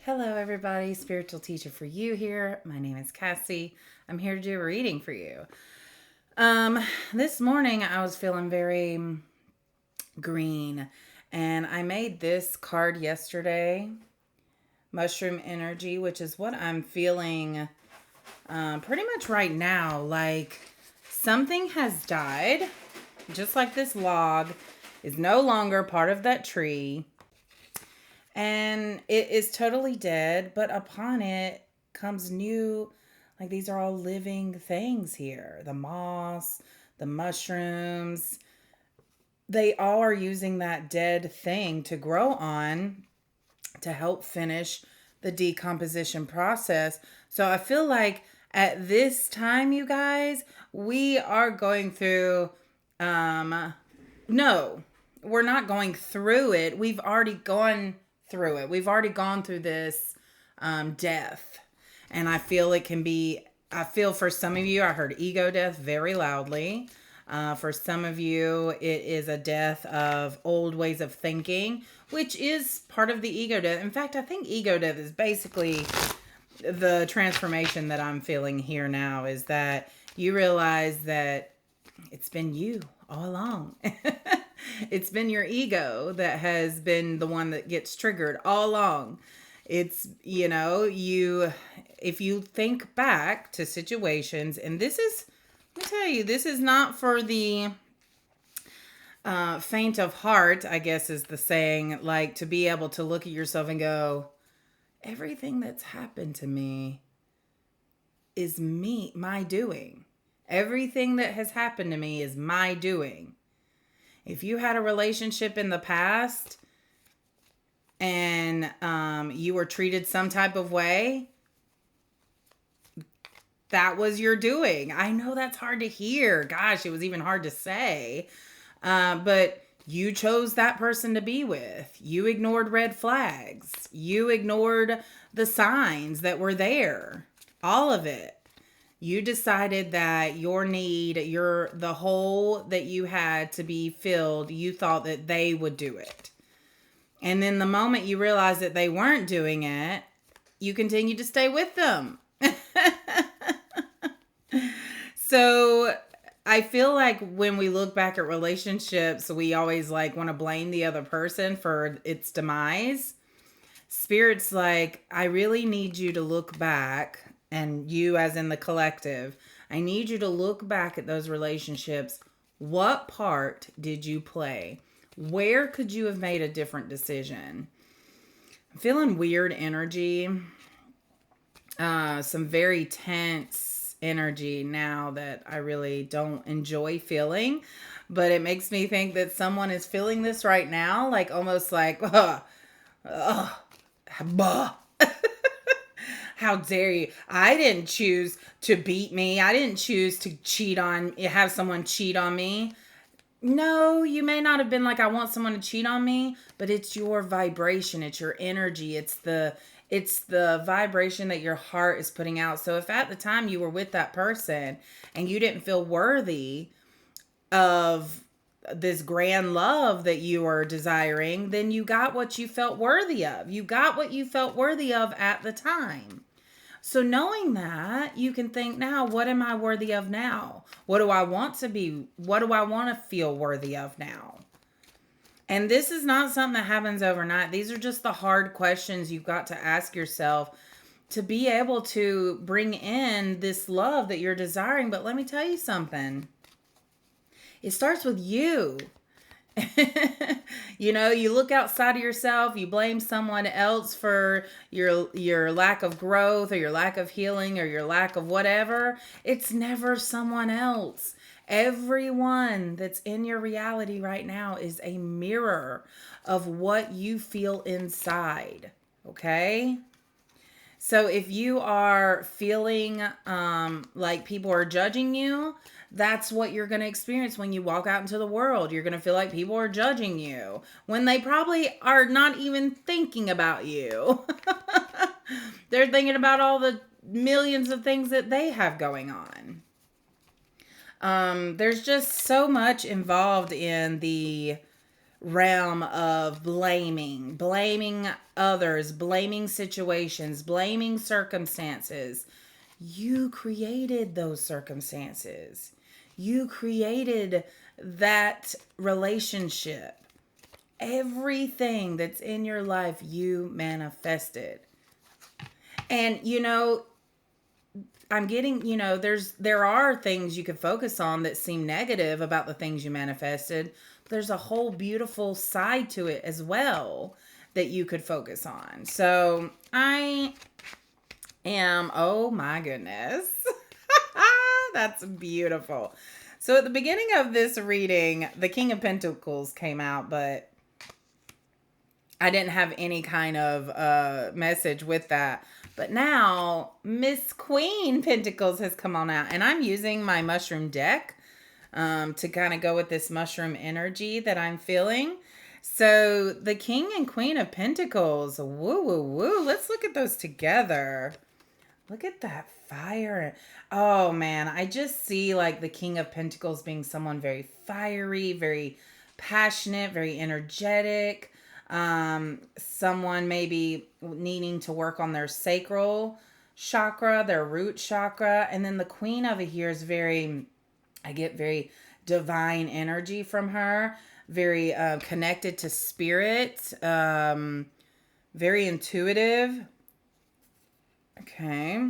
Hello, everybody. Spiritual teacher for you here. My name is Cassie. I'm here to do a reading for you. This morning I was feeling very green, and I made this card yesterday, Mushroom Energy, which is what I'm feeling pretty much right now. Like something has died, just like this log is no longer part of that tree. And it is totally dead, but upon it comes new, like these are all living things here. The moss, the mushrooms, they all are using that dead thing to grow on to help finish the decomposition process. So I feel like at this time, you guys, we are going through, no, we're not going through it. We've already gone through it. We've already gone through this death. And I feel it can be, I feel for some of you, I heard ego death very loudly. For some of you, it is a death of old ways of thinking, which is part of the ego death. In fact, I think ego death is basically the transformation that I'm feeling here now, is that you realize that it's been you all along. It's been your ego that has been the one that gets triggered all along. It's, if you think back to situations, and this is, let me tell you, this is not for the faint of heart, I guess is the saying, like to be able to look at yourself and go, everything that's happened to me is my doing. Everything that has happened to me is my doing. If you had a relationship in the past and you were treated some type of way, that was your doing. I know that's hard to hear. Gosh, it was even hard to say. But you chose that person to be with. You ignored red flags. You ignored the signs that were there. All of it. You decided that your need, the hole that you had to be filled, you thought that they would do it. And then the moment you realized that they weren't doing it, you continued to stay with them. So I feel like when we look back at relationships, we always like want to blame the other person for its demise. Spirit's like, I really need you to look back, and you as in the collective, I need you to look back at those relationships. What part did you play? Where could you have made a different decision? I'm feeling weird energy. Some very tense energy now that I really don't enjoy feeling. But it makes me think that someone is feeling this right now. Like almost like, bah. How dare you? I didn't choose to beat me. I didn't choose to have someone cheat on me. No, you may not have been like, I want someone to cheat on me, but it's your vibration. It's your energy. It's the vibration that your heart is putting out. So if at the time you were with that person and you didn't feel worthy of this grand love that you are desiring, then you got what you felt worthy of. You got what you felt worthy of at the time. So knowing that, you can think now, what am I worthy of now? What do I want to be? What do I want to feel worthy of now? And this is not something that happens overnight. These are just the hard questions you've got to ask yourself to be able to bring in this love that you're desiring. But let me tell you something. It starts with you. You look outside of yourself, you blame someone else for your lack of growth or your lack of healing or your lack of whatever. It's never someone else. Everyone that's in your reality right now is a mirror of what you feel inside. Okay? So if you are feeling like people are judging you, that's what you're going to experience when you walk out into the world. You're going to feel like people are judging you when they probably are not even thinking about you. They're thinking about all the millions of things that they have going on. There's just so much involved in the realm of blaming others, blaming situations, blaming circumstances. You created those circumstances. You created that relationship. Everything that's in your life, you manifested. And I'm getting, there are things you could focus on that seem negative about the things you manifested. But there's a whole beautiful side to it as well that you could focus on. So I am, oh my goodness. That's beautiful. So at the beginning of this reading, the King of Pentacles came out, but I didn't have any kind of message with that. But now Miss Queen Pentacles has come on out, and I'm using my mushroom deck to kind of go with this mushroom energy that I'm feeling. So the King and Queen of Pentacles, woo, woo, woo. Let's look at those together. Look at that fire. Oh man, I just see like the King of Pentacles being someone very fiery, very passionate, very energetic. Someone maybe needing to work on their sacral chakra, their root chakra. And then the Queen over here is I get very divine energy from her, very connected to spirit, very intuitive. Okay.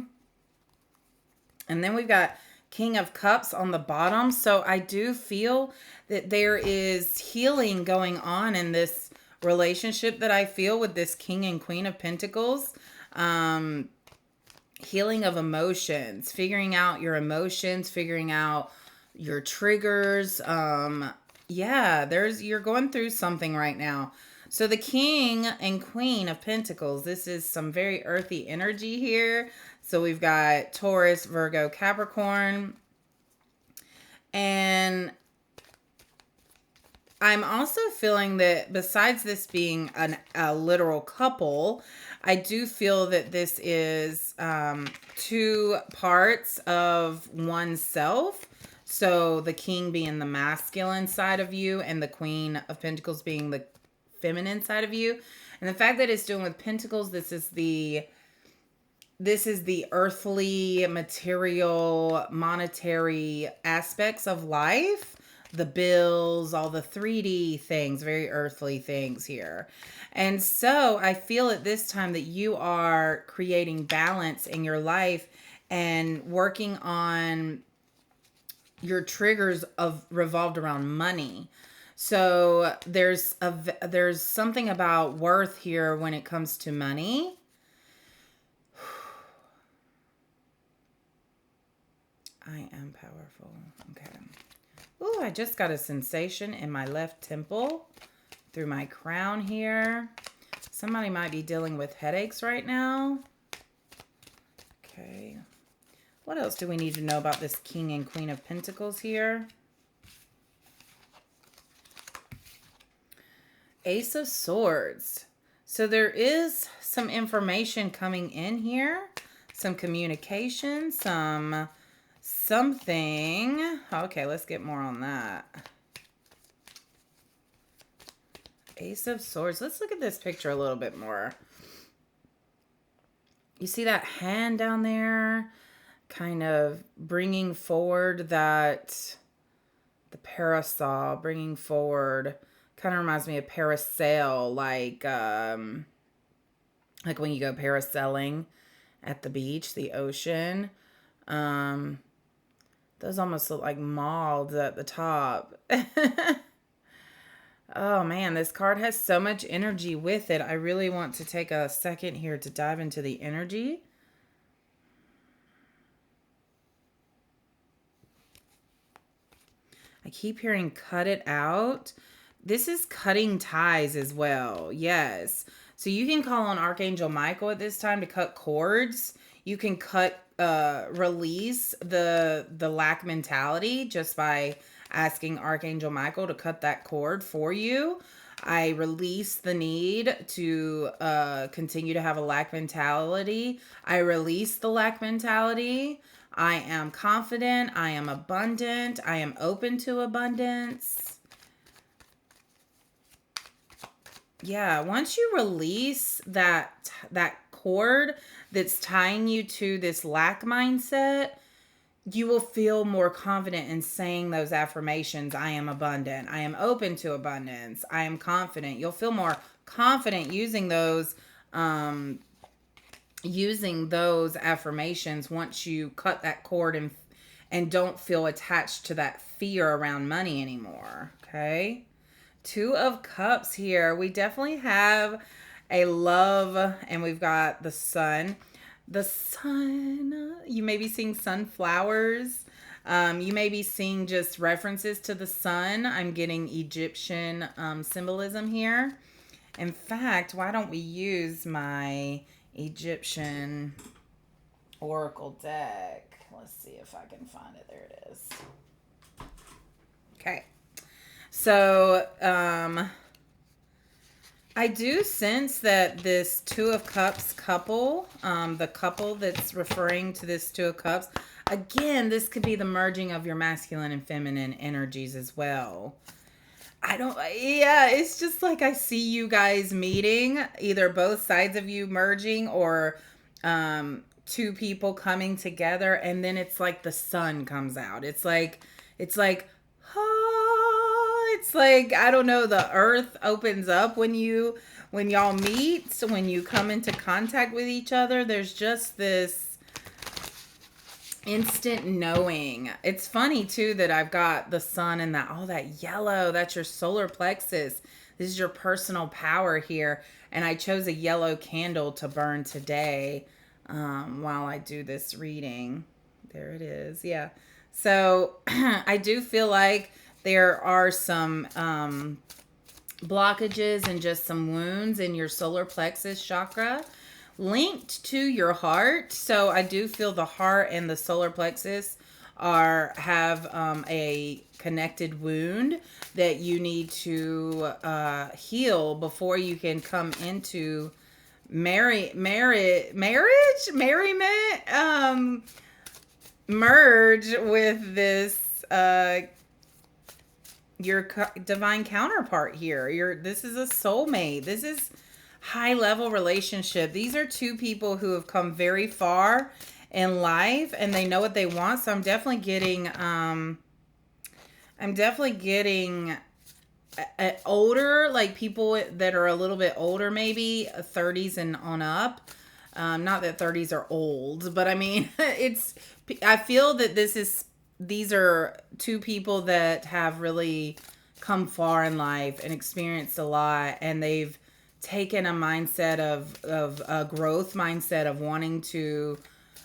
And then we've got King of Cups on the bottom. So I do feel that there is healing going on in this relationship that I feel with this King and Queen of Pentacles. Healing of emotions, figuring out your emotions, figuring out your triggers. You're going through something right now. So the King and Queen of Pentacles, this is some very earthy energy here. So we've got Taurus, Virgo, Capricorn. And I'm also feeling that besides this being a literal couple, I do feel that this is two parts of oneself. So the King being the masculine side of you and the Queen of Pentacles being the feminine side of you. And the fact that it's doing with Pentacles, this is the earthly, material, monetary aspects of life. The bills, all the 3D things, very earthly things here. And so I feel at this time that you are creating balance in your life and working on your triggers revolved around money. So there's something about worth here when it comes to money. I am powerful. Okay. Ooh, I just got a sensation in my left temple through my crown here. Somebody might be dealing with headaches right now. Okay. What else do we need to know about this King and Queen of Pentacles here? Ace of Swords. So there is some information coming in here. Some communication, something. Okay, let's get more on that. Ace of Swords. Let's look at this picture a little bit more. You see that hand down there? Kind of bringing forward the parasol, bringing forward, kind of reminds me of parasail, like when you go parasailing at the beach, the ocean. Those almost look like moths at the top. Oh man, this card has so much energy with it. I really want to take a second here to dive into the energy. I keep hearing cut it out. This is cutting ties as well. Yes. So you can call on Archangel Michael at this time to cut cords. You can release the lack mentality just by asking Archangel Michael to cut that cord for you. I release the need to continue to have a lack mentality. I release the lack mentality. I am confident. I am abundant. I am open to abundance. Yeah, once you release that cord that's tying you to this lack mindset, you will feel more confident in saying those affirmations. I am abundant. I am open to abundance. I am confident. You'll feel more confident um using those affirmations once you cut that cord and don't feel attached to that fear around money anymore. Okay? Two of Cups here. We definitely have a love, and we've got the sun. The sun, you may be seeing sunflowers. You may be seeing just references to the sun. I'm getting Egyptian symbolism here. In fact, why don't we use my Egyptian oracle deck? Let's see if I can find it. There it is. Okay. So, I do sense that this Two of Cups couple, the couple that's referring to this Two of Cups, again, this could be the merging of your masculine and feminine energies as well. It's just like I see you guys meeting, either both sides of you merging or two people coming together, and then it's like the sun comes out. It's like it's like, I don't know, the earth opens up when y'all meet. So when you come into contact with each other, there's just this instant knowing. It's funny too that I've got the sun and that yellow, that's your solar plexus. This is your personal power here. And I chose a yellow candle to burn today while I do this reading. There it is. Yeah. So I do feel like there are some blockages and just some wounds in your solar plexus chakra linked to your heart. So I do feel the heart and the solar plexus have a connected wound that you need to heal before you can come into merriment, merge with this your divine counterpart here. This is a soulmate. This is high level relationship. These are two people who have come very far in life and they know what they want. So I'm definitely getting older, like people that are a little bit older, maybe 30s and on up. Not that 30s are old, but I mean, I feel that these are two people that have really come far in life and experienced a lot, and they've taken a mindset of a growth mindset of wanting to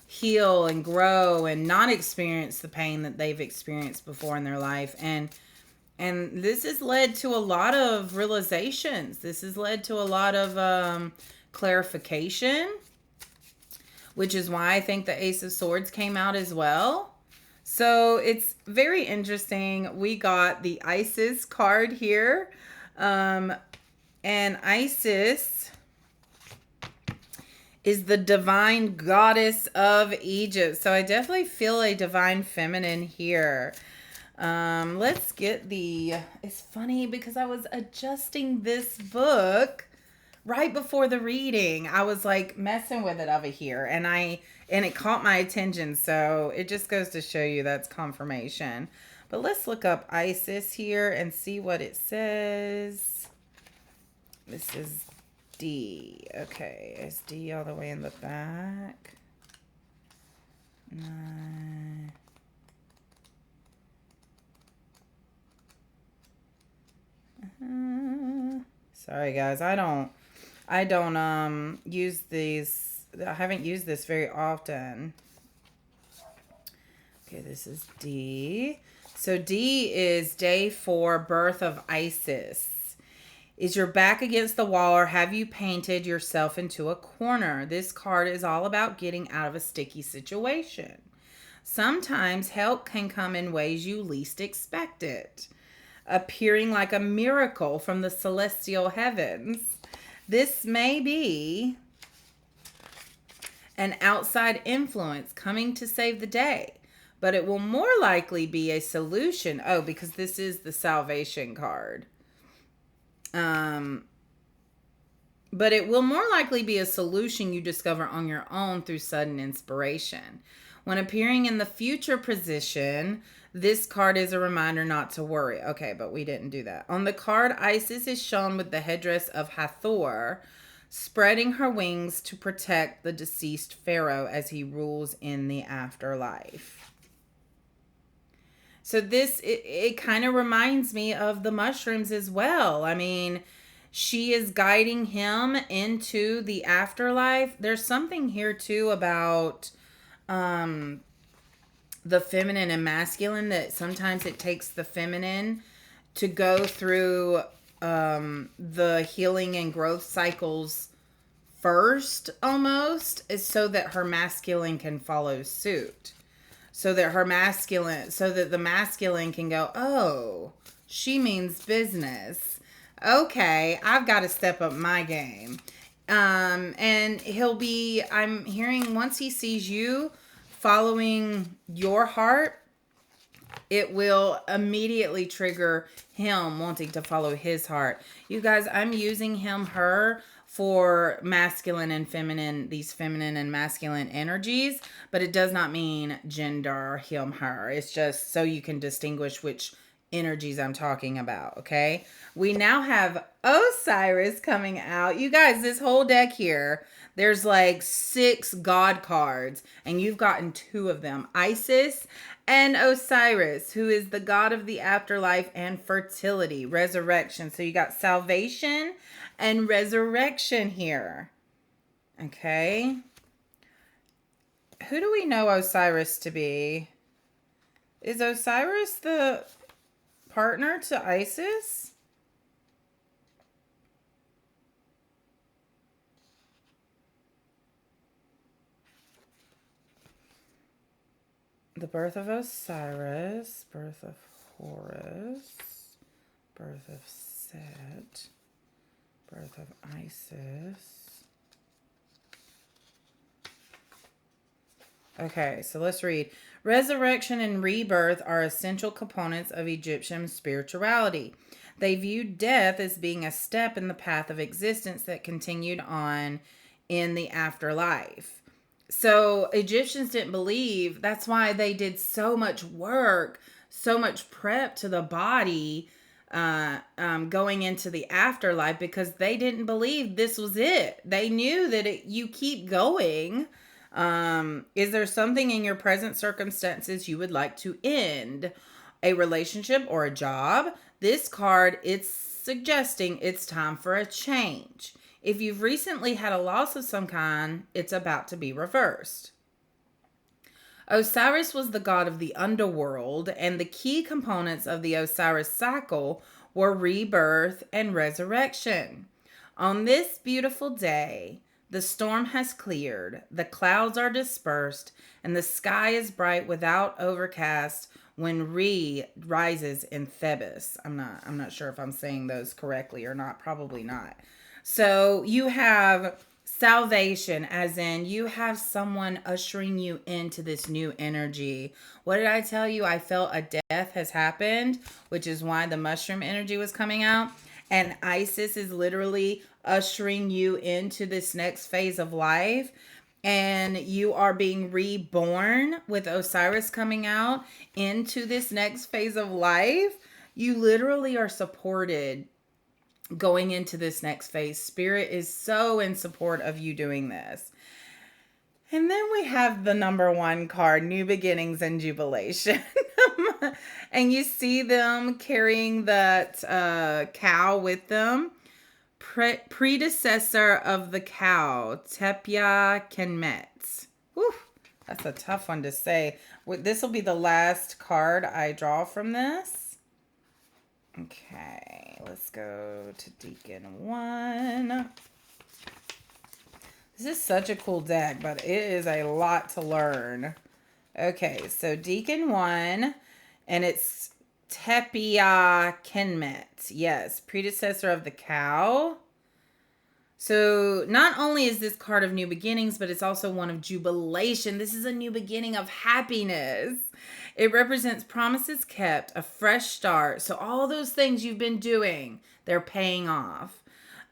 heal and grow and not experience the pain that they've experienced before in their life. And this has led to a lot of realizations. This has led to a lot of clarification, which is why I think the Ace of Swords came out as well. So it's very interesting. We got the Isis card here. And Isis is the divine goddess of Egypt. So I definitely feel a divine feminine here. Let's get it's funny because I was adjusting this book right before the reading. I was like messing with it over here and it caught my attention. So it just goes to show you that's confirmation. But let's look up Isis here and see what it says. This is D. Okay, is D all the way in the back? Sorry guys, I don't use these. I haven't used this very often. Okay, this is D. So D is day 4, birth of Isis. Is your back against the wall or have you painted yourself into a corner? This card is all about getting out of a sticky situation. Sometimes help can come in ways you least expect it, appearing like a miracle from the celestial heavens. This may be an outside influence coming to save the day, but it will more likely be a solution. Oh, because this is the salvation card. but it will more likely be a solution you discover on your own through sudden inspiration. When appearing in the future position, this card is a reminder not to worry. Okay, but we didn't do that. On the card, Isis is shown with the headdress of Hathor, spreading her wings to protect the deceased pharaoh as he rules in the afterlife. So it kind of reminds me of the mushrooms as well. I mean, she is guiding him into the afterlife. There's something here too about the feminine and masculine, that sometimes it takes the feminine to go through the healing and growth cycles first, almost, is so that her masculine can follow suit. So that the masculine can go, oh, she means business. Okay, I've got to step up my game. And I'm hearing, once he sees you following your heart, it will immediately trigger him wanting to follow his heart. You guys, I'm using him, her, for masculine and feminine, these feminine and masculine energies, but it does not mean gender, him, her. It's just so you can distinguish which energies I'm talking about, okay? We now have Osiris coming out. You guys, this whole deck here, there's like 6 god cards, and you've gotten 2 of them. Isis and Osiris, who is the god of the afterlife and fertility, resurrection. So you got salvation and resurrection here. Okay. Who do we know Osiris to be? Is Osiris the partner to Isis? The birth of Osiris, birth of Horus, birth of Set, birth of Isis. Okay, so let's read. Resurrection and rebirth are essential components of Egyptian spirituality. They viewed death as being a step in the path of existence that continued on in the afterlife. So Egyptians didn't believe, that's why they did so much work, so much prep to the body going into the afterlife, because they didn't believe this was it. They knew that you keep going. Is there something in your present circumstances you would like to end? A relationship or a job? This card, it's suggesting it's time for a change. If you've recently had a loss of some kind, it's about to be reversed. Osiris was the god of the underworld, and the key components of the Osiris cycle were rebirth and resurrection. On this beautiful day, the storm has cleared, the clouds are dispersed, and the sky is bright without overcast when Re rises in Thebes. I'm not sure if I'm saying those correctly or not, probably not. So you have salvation, as in you have someone ushering you into this new energy. What did I tell you? I felt a death has happened, which is why the mushroom energy was coming out. And Isis is literally ushering you into this next phase of life. And you are being reborn with Osiris coming out into this next phase of life. You literally are supported going into this next phase. Spirit is so in support of you doing this. And then we have the number 1 card, New Beginnings and Jubilation. And you see them carrying that cow with them. Predecessor of the cow, Tepia Kenmet. Whew, that's a tough one to say. This will be the last card I draw from this. Okay, let's go to Deacon 1. This is such a cool deck, but it is a lot to learn. Okay, so Deacon 1, and it's Tepia Kenmet. Yes, predecessor of the cow. So not only is this card of new beginnings, but it's also one of jubilation. This is a new beginning of happiness. It represents promises kept, a fresh start. So all those things you've been doing, they're paying off.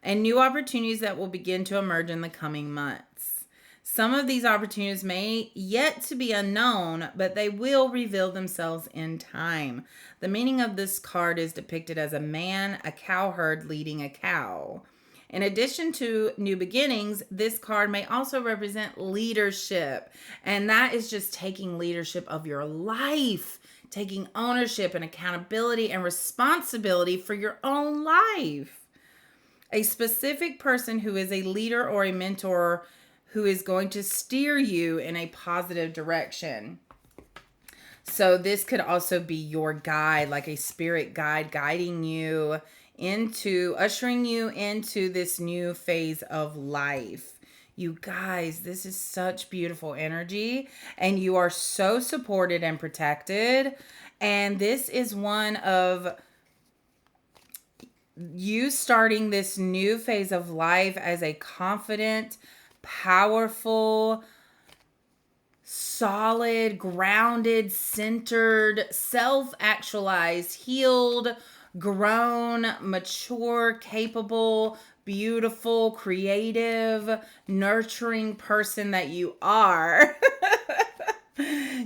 and new opportunities that will begin to emerge in the coming months. Some of these opportunities may yet to be unknown, but they will reveal themselves in time. The meaning of this card is depicted as a man, a cowherd leading a cow. In addition to new beginnings, this card may also represent leadership. And that is just taking leadership of your life, taking ownership and accountability and responsibility for your own life. A specific person who is a leader or a mentor who is going to steer you in a positive direction. So this could also be your guide, like a spirit guide guiding you into, ushering you into this new phase of life. You guys, this is such beautiful energy, and you are so supported and protected. And this is one of you starting this new phase of life as a confident, powerful, solid, grounded, centered, self-actualized, healed, grown, mature, capable, beautiful, creative, nurturing person that you are.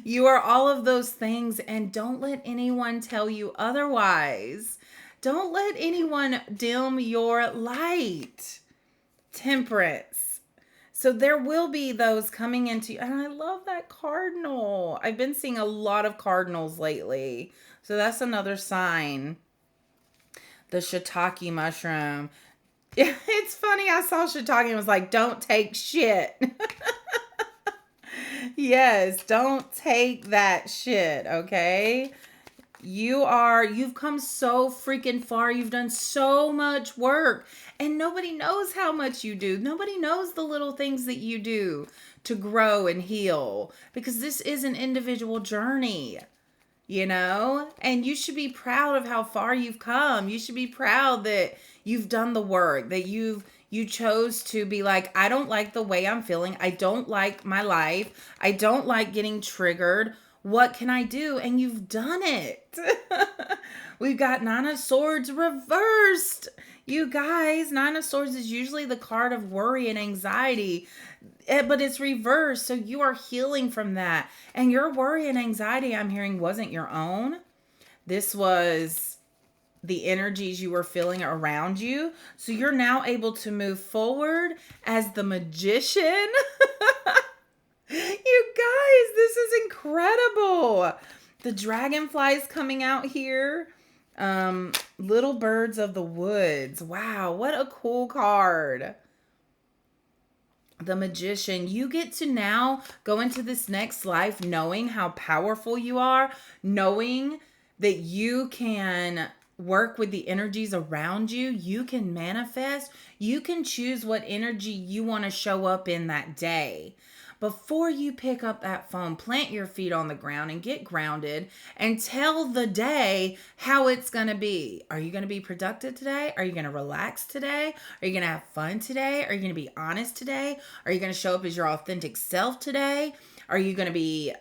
You are all of those things, and don't let anyone tell you otherwise. Don't let anyone dim your light. Temperance. So there will be those coming into, and I love that cardinal. I've been seeing a lot of cardinals lately. So that's another sign. The shiitake mushroom. It's funny. I saw shiitake and was like, don't take shit. Yes, don't take that shit, okay? You've come so freaking far. You've done so much work, and nobody knows how much you do. Nobody knows the little things that you do to grow and heal, because this is an individual journey, and you should be proud of how far you've come. You should be proud that you've done the work, that you chose to be like, I don't like the way I'm feeling. I don't like my life. I don't like getting triggered. What can I do? And you've done it. We've got Nine of Swords reversed. You guys, Nine of Swords is usually the card of worry and anxiety, but it's reversed. So you are healing from that. And your worry and anxiety, I'm hearing, wasn't your own. This was the energies you were feeling around you. So you're now able to move forward as the Magician. You guys, this is incredible. The dragonflies coming out here. Little birds of the woods. Wow, what a cool card. The Magician. You get to now go into this next life knowing how powerful you are, knowing that you can work with the energies around you. You can manifest. You can choose what energy you want to show up in that day. Before you pick up that phone, plant your feet on the ground and get grounded and tell the day how it's going to be. Are you going to be productive today? Are you going to relax today? Are you going to have fun today? Are you going to be honest today? Are you going to show up as your authentic self today? Are you going to be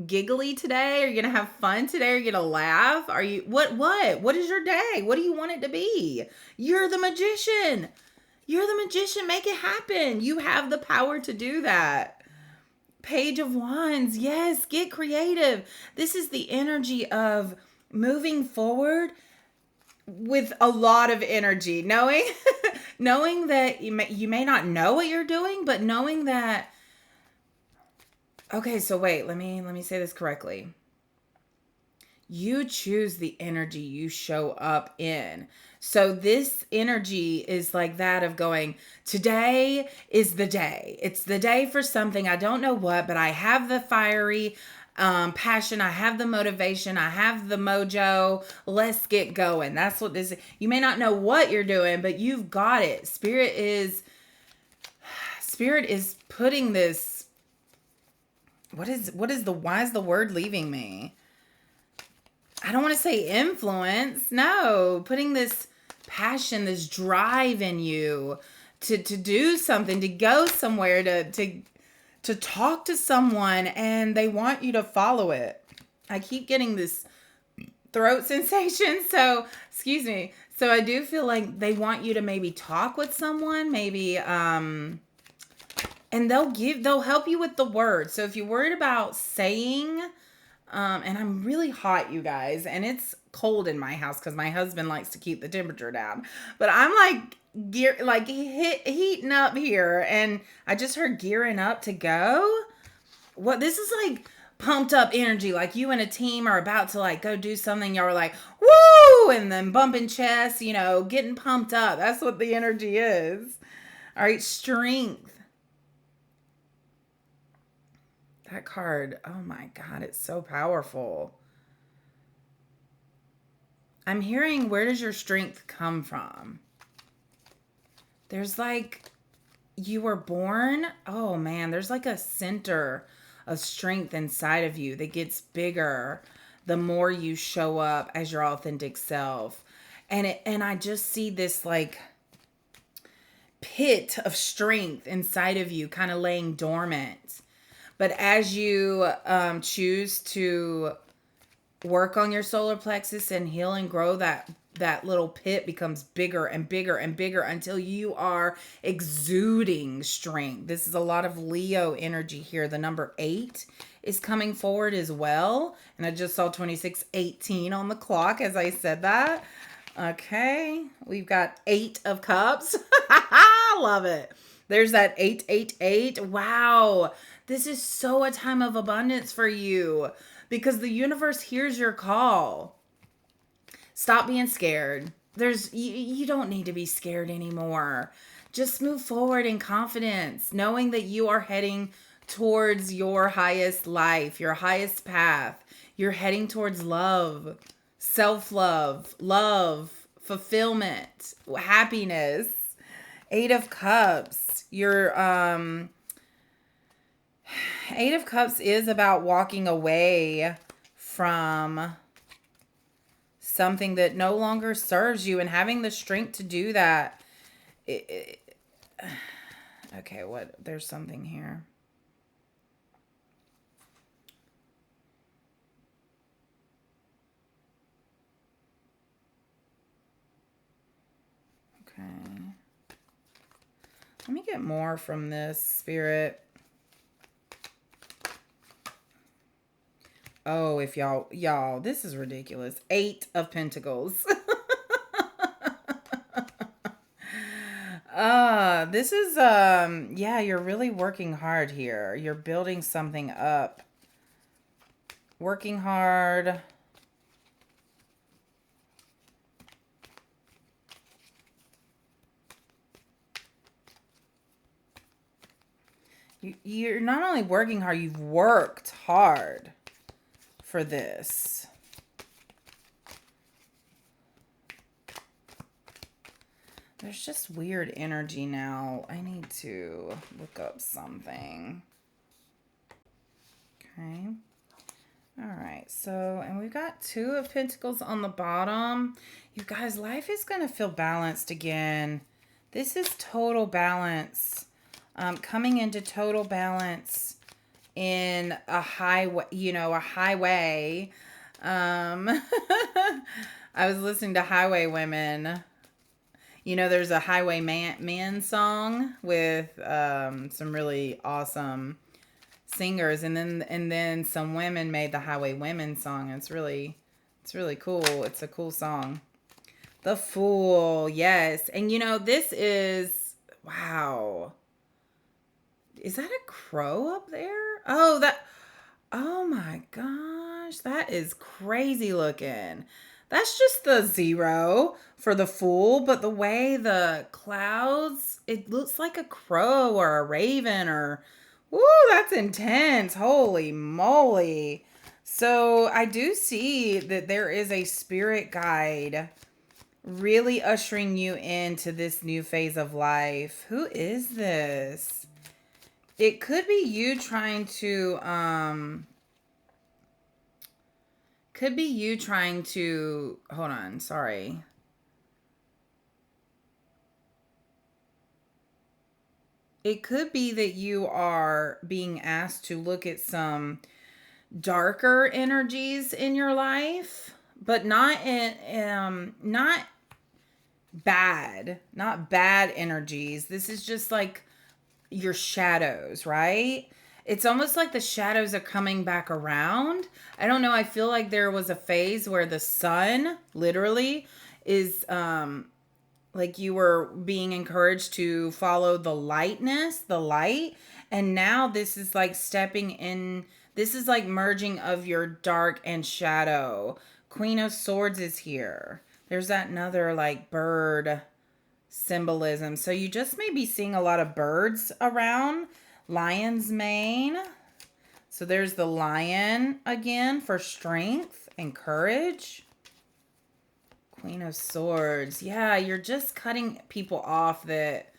giggly today? Are you going to have fun today? Are you going to laugh? Are you what is your day? What do you want it to be? You're the Magician. You're the Magician. Make it happen. You have the power to do that. Page of Wands. Yes, get creative. This is the energy of moving forward with a lot of energy. Knowing that you may not know what you're doing, but knowing that, okay, so wait, let me say this correctly. You choose the energy you show up in. So this energy is like that of going, today is the day. It's the day for something. I don't know what, but I have the fiery passion. I have the motivation. I have the mojo. Let's get going. That's what this is. You may not know what you're doing, but you've got it. Spirit is putting this. Why is the word leaving me? I don't want to say influence. No, putting this passion, this drive in you to do something, to go somewhere, to talk to someone, and they want you to follow it. I keep getting this throat sensation, so excuse me. So I do feel like they want you to maybe talk with someone, maybe and they'll help you with the words. So if you're worried about saying and I'm really hot, you guys, and it's cold in my house because my husband likes to keep the temperature down. But I'm like heating up here, and I just heard gearing up to go. What this is like pumped up energy, like you and a team are about to like go do something. You're like woo, and then bumping chests, getting pumped up. That's what the energy is. All right, strength. That card, oh my God, it's so powerful. I'm hearing, where does your strength come from? There's like, you were born, oh man, there's like a center of strength inside of you that gets bigger the more you show up as your authentic self. And I just see this like pit of strength inside of you kind of laying dormant. But as you choose to work on your solar plexus and heal and grow, that little pit becomes bigger and bigger and bigger until you are exuding strength. This is a lot of Leo energy here. The number 8 is coming forward as well. And I just saw 2618 on the clock as I said that. Okay. We've got 8 of cups. I love it. There's that 888. Wow. This is so a time of abundance for you because the universe hears your call. Stop being scared. You don't need to be scared anymore. Just move forward in confidence, knowing that you are heading towards your highest life, your highest path. You're heading towards love, self-love, love, fulfillment, happiness. 8 of Cups. Your 8 of Cups is about walking away from something that no longer serves you and having the strength to do that. Okay, there's something here. Okay. Let me get more from this, Spirit. Oh, if y'all, this is ridiculous. 8 of Pentacles. This is, yeah, you're really working hard here. You're building something up. Working hard. You're not only working hard, you've worked hard for this. There's just weird energy now. I need to look up something. Okay. All right. So, and we've got 2 of Pentacles on the bottom. You guys, life is going to feel balanced again. This is total balance. Coming into total balance in a highway, a highway. I was listening to Highway Women. There's a Highway Man song with some really awesome singers, and then some women made the Highway Women song. It's really cool. It's a cool song. The Fool, yes. And this is, wow. Is that a crow up there? Oh my gosh, that is crazy looking. That's just the 0 for the Fool, but the way the clouds, it looks like a crow or a raven or, woo, that's intense. Holy moly. So I do see that there is a spirit guide really ushering you into this new phase of life. Who is this? It could be you trying to, hold on, sorry. It could be that you are being asked to look at some darker energies in your life, but not bad, not bad energies. This is just like your shadows, right? It's almost like the shadows are coming back around. I don't know. I feel like there was a phase where the sun literally is like you were being encouraged to follow the lightness, the light. And now this is like stepping in. This is like merging of your dark and shadow. Queen of Swords is here. There's that another like bird symbolism. So you just may be seeing a lot of birds around. Lion's mane. So there's the lion again for strength and courage. Queen of Swords. Yeah, you're just cutting people off that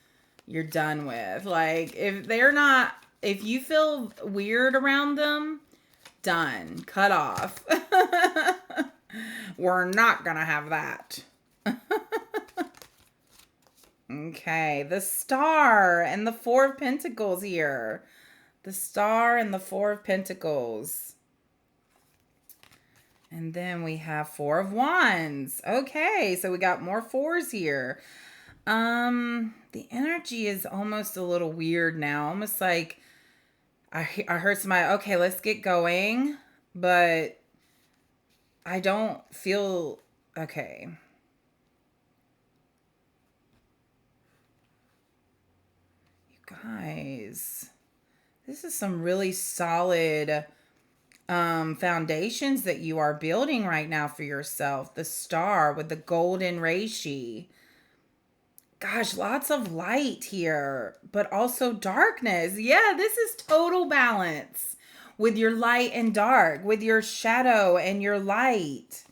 you're done with. Like, if you feel weird around them, done. Cut off. We're not going to have that. Okay, the Star and the Four of Pentacles here. The Star and the Four of Pentacles. And then we have Four of Wands. Okay, so we got more fours here. The energy is almost a little weird now. Almost like I heard somebody, okay, let's get going. But I don't feel, okay. You guys, this is some really solid foundations that you are building right now for yourself. The Star with the golden reishi. Gosh, lots of light here, but also darkness. Yeah, this is total balance with your light and dark, with your shadow and your light,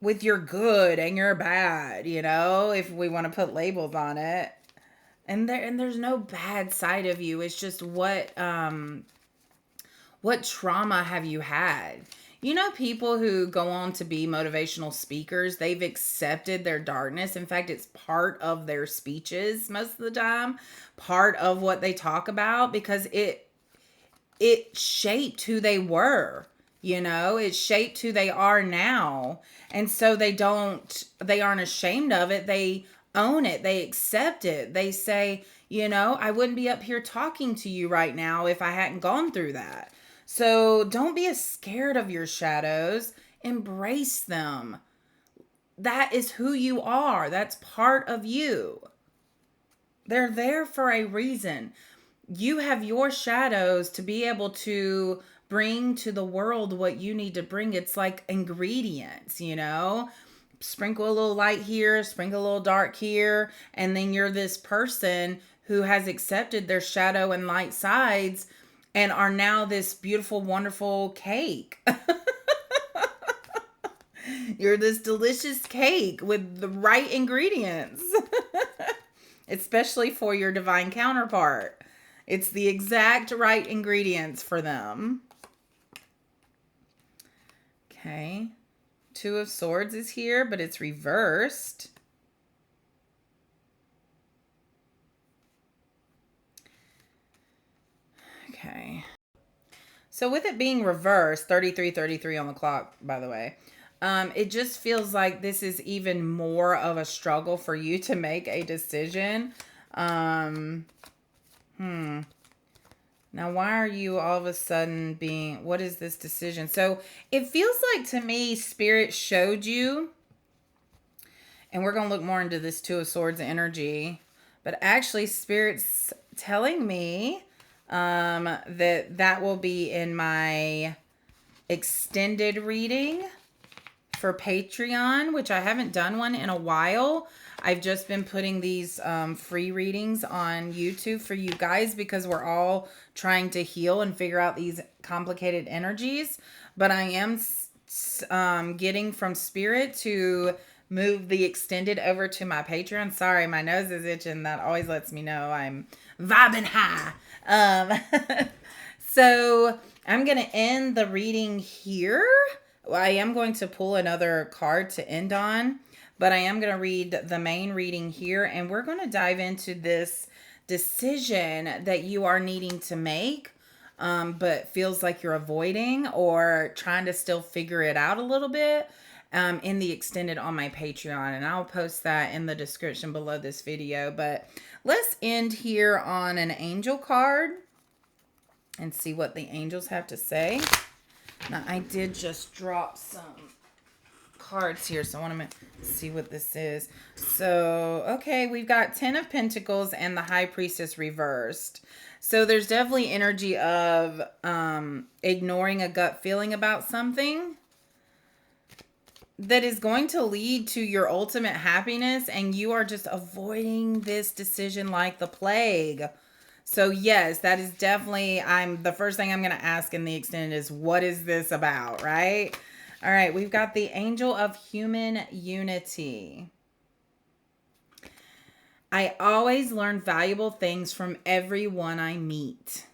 with your good and your bad, if we want to put labels on it. And there's no bad side of you. It's just what trauma have you had? People who go on to be motivational speakers, they've accepted their darkness. In fact, it's part of their speeches most of the time, part of what they talk about, because it shaped who they were. It shaped who they are now. And so they aren't ashamed of it. They own it. They accept it. They say, I wouldn't be up here talking to you right now if I hadn't gone through that. So don't be scared of your shadows. Embrace them. That is who you are. That's part of you. They're there for a reason. You have your shadows to be able to bring to the world what you need to bring. It's like ingredients, Sprinkle a little light here, sprinkle a little dark here, and then you're this person who has accepted their shadow and light sides and are now this beautiful, wonderful cake. You're this delicious cake with the right ingredients, especially for your divine counterpart. It's the exact right ingredients for them. Okay. Two of Swords is here, but it's reversed. Okay. So with it being reversed, 33:33 on the clock, by the way, it just feels like this is even more of a struggle for you to make a decision. Now, why are you all of a sudden what is this decision? So it feels like to me, Spirit showed you, and we're going to look more into this Two of Swords energy, but actually Spirit's telling me that will be in my extended reading for Patreon, which I haven't done one in a while. I've just been putting these free readings on YouTube for you guys because we're all trying to heal and figure out these complicated energies. But I am getting from Spirit to move the extended over to my Patreon. Sorry, my nose is itching. That always lets me know I'm vibing high. So I'm going to end the reading here. I am going to pull another card to end on, but I am going to read the main reading here, and we're going to dive into this decision that you are needing to make, but feels like you're avoiding or trying to still figure it out a little bit. in the extended on my Patreon, and I'll post that in the description below this video. But let's end here on an angel card and see what the angels have to say. Now, I did just drop some cards here, so I want to see what this is. So, okay, we've got 10 of Pentacles and the High Priestess reversed. So there's definitely energy of ignoring a gut feeling about something that is going to lead to your ultimate happiness, and you are just avoiding this decision like the plague. So yes, that is definitely, the first thing I'm going to ask in the extended is, what is this about, right? All right, we've got the Angel of Human Unity. I always learn valuable things from everyone I meet.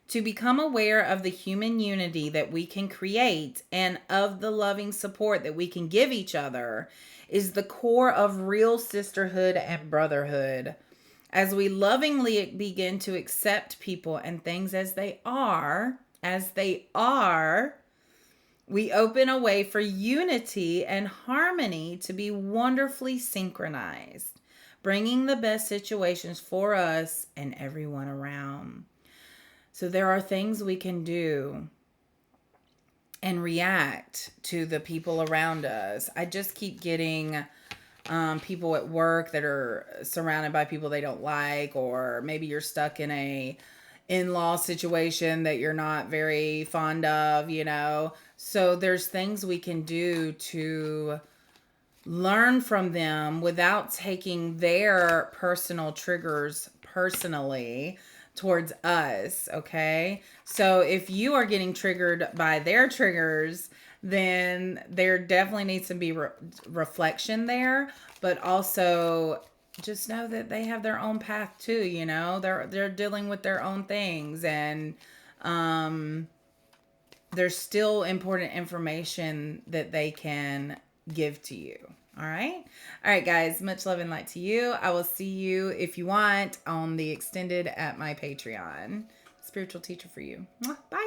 To become aware of the human unity that we can create and of the loving support that we can give each other is the core of real sisterhood and brotherhood. As we lovingly begin to accept people and things as they are, we open a way for unity and harmony to be wonderfully synchronized, bringing the best situations for us and everyone around. So there are things we can do and react to the people around us. I just keep getting people at work that are surrounded by people they don't like, or maybe you're stuck in a in-law situation that you're not very fond of, you know. So there's things we can do to learn from them without taking their personal triggers personally towards us, okay? So if you are getting triggered by their triggers, then there definitely needs to be reflection there, but also just know that they have their own path too, you know? They're dealing with their own things, and there's still important information that they can give to you. All right. All right, guys. Much love and light to you. I will see you, if you want, on the extended at my Patreon. Spiritual teacher for you. Bye.